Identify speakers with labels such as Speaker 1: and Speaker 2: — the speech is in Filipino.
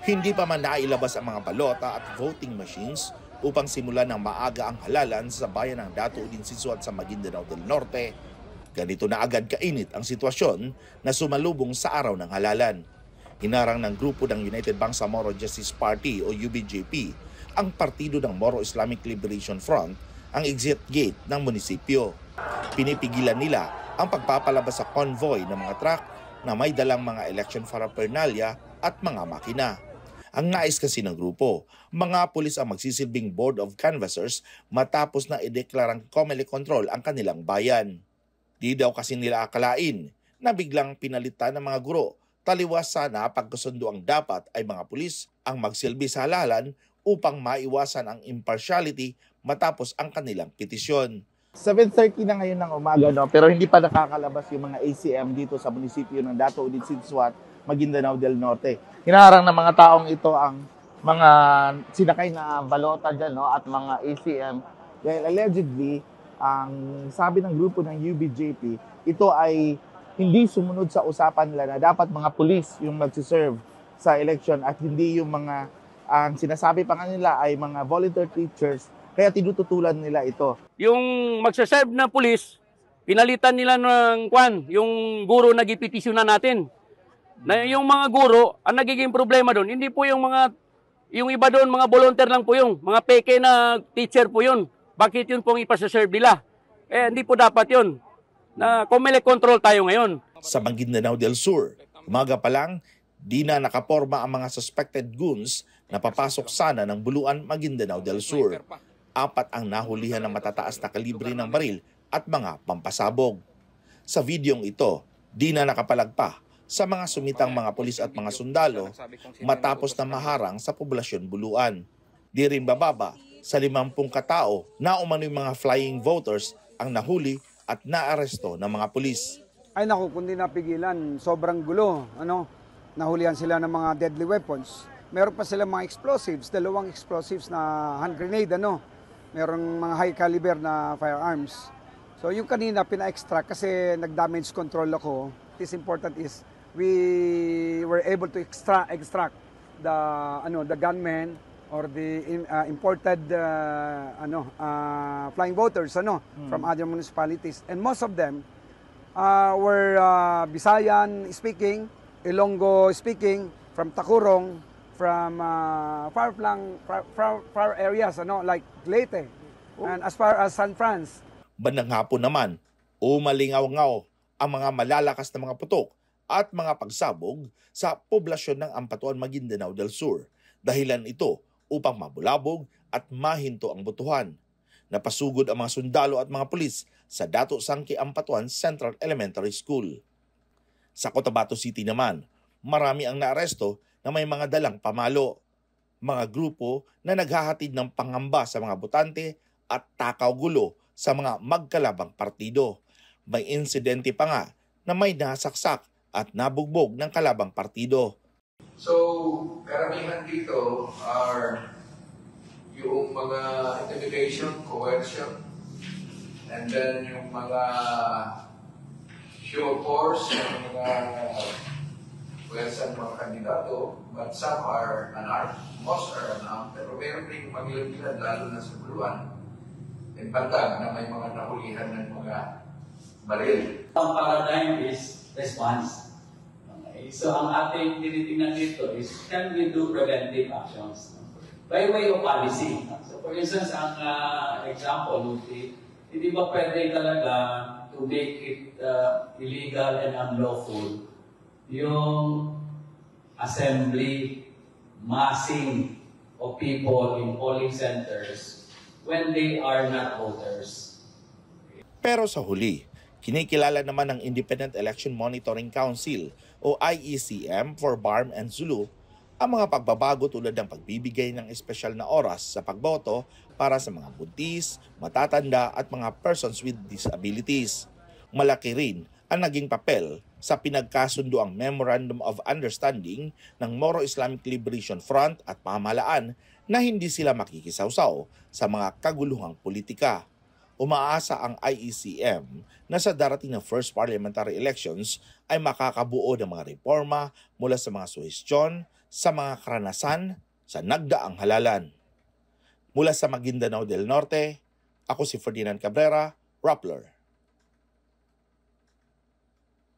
Speaker 1: Hindi pa man nailabas ang mga balota at voting machines upang simulan ng maaga ang halalan sa bayan ng Dato Udin-Sissoat sa Maguindanao del Norte. Ganito na agad kainit ang sitwasyon na sumalubong sa araw ng halalan. Hinarang ng grupo ng United Bangsamoro Justice Party o UBJP ang partido ng Moro Islamic Liberation Front ang exit gate ng munisipyo. Pinipigilan nila ang pagpapalabas sa convoy ng mga truck na may dalang mga election paraphernalia at mga makina. Ang nais kasi ng grupo, mga pulis ang magsisilbing board of canvassers matapos na ideklarang COMELEC control ang kanilang bayan. Di daw kasi nila akalain na biglang pinalitan ng mga guro. Taliwas sana pagkasundo ang dapat ay mga pulis ang magsilbi sa halalan upang maiwasan ang impartiality matapos ang kanilang petisyon.
Speaker 2: 7:30 na ngayon ng umaga, no? Pero hindi pa nakakalabas yung mga ACM dito sa munisipyo ng Dato Udin-Sissoat, Maguindanao del Norte. Hinaharang ng mga taong ito ang mga sinakay na balota dyan, no? At mga ACM. Dahil allegedly, ang sabi ng grupo ng UBJP, ito ay hindi sumunod sa usapan nila na dapat mga pulis yung magsiserve sa election at hindi yung mga, ang sinasabi pa nga nila ay mga volunteer teachers, kaya tinututulan nila ito.
Speaker 3: Yung magsaserve na pulis, pinalitan nila ng yung guro na gipetisyonan natin. Na yung mga guro, ang nagiging problema doon, hindi po yung iba doon, mga volunteer lang po yung, mga peke na teacher po yun. Bakit yun pong ipasaserve nila? Hindi po dapat yun. Na COMELEC control tayo ngayon.
Speaker 1: Sa Maguindanao del Sur, umaga pa lang, di na nakaporma ang mga suspected goons na papasok sana ng Buluan, Maguindanao del Sur. 4 ang nahulihan ng matataas na kalibre ng baril at mga pampasabog. Sa videong ito, di na nakapalagpa sa mga sumitang mga pulis at mga sundalo matapos na maharang sa poblasyon Buluan. Di rin bababa sa 50 katao na umano'y mga flying voters ang nahuli at naaresto ng mga pulis.
Speaker 4: Ay naku, kundi napigilan, sobrang gulo. Nahulihan sila ng mga deadly weapons. Meron pa sila mga explosives, 2 explosives na hand grenade, Merong mga high caliber na firearms. So yung kanina pina-extract kasi nag-damage control ako. What is important is we were able to extract the gunmen or the imported flying voters from other municipalities, and most of them were Visayan speaking, Ilonggo speaking, from Tacurong, from far areas like Leyte and as far as San Franz.
Speaker 1: Bandang hapon naman, umalingaw-ngaw ang mga malalakas na mga putok at mga pagsabog sa poblasyon ng Ampatuan, Maguindanao del Sur. Dahilan ito upang mabulabog at mahinto ang botohan. Napasugod ang mga sundalo at mga pulis sa Dato Sangki Ampatuan Central Elementary School. Sa Cotabato City naman, marami ang naaresto na may mga dalang pamalo. Mga grupo na naghahatid ng pangamba sa mga botante at takaw gulo sa mga magkalabang partido. May insidente pa nga na may nasaksak at nabugbog ng kalabang partido.
Speaker 5: So, karamihan dito are yung mga intimidation, coercion, and then yung mga show of force, yung mga pwersa ng mga kandidato, but some are unarmed, most are unarmed, pero meron rin pamilan-pilan, lalo na sa Buluan, and Bandag na may mga nahulihan ng mga baril.
Speaker 6: Ang paradigm is response. Okay. So ang ating tinitingnan dito is, can we do preventive actions? By way of policy. So for instance, ang example, hindi ba pwede talaga to make it illegal and unlawful yung assembly, massing of people in polling centers when they are not voters.
Speaker 1: Pero sa huli, kinikilala naman ng Independent Election Monitoring Council o IECM for BARM and Zulu ang mga pagbabago tulad ng pagbibigay ng espesyal na oras sa pagboto para sa mga buntis, matatanda at mga persons with disabilities. Malaki rin ang naging papel sa pinagkasundoang Memorandum of Understanding ng Moro Islamic Liberation Front at pamahalaan na hindi sila makikisawsaw sa mga kaguluhang politika. umaasa ang IECM na sa darating na first parliamentary elections ay makakabuo ng mga reforma mula sa mga suhestyon, sa mga karanasan, sa nagdaang halalan. Mula sa Maguindanao del Norte, ako si Ferdinand Cabrera, Rappler.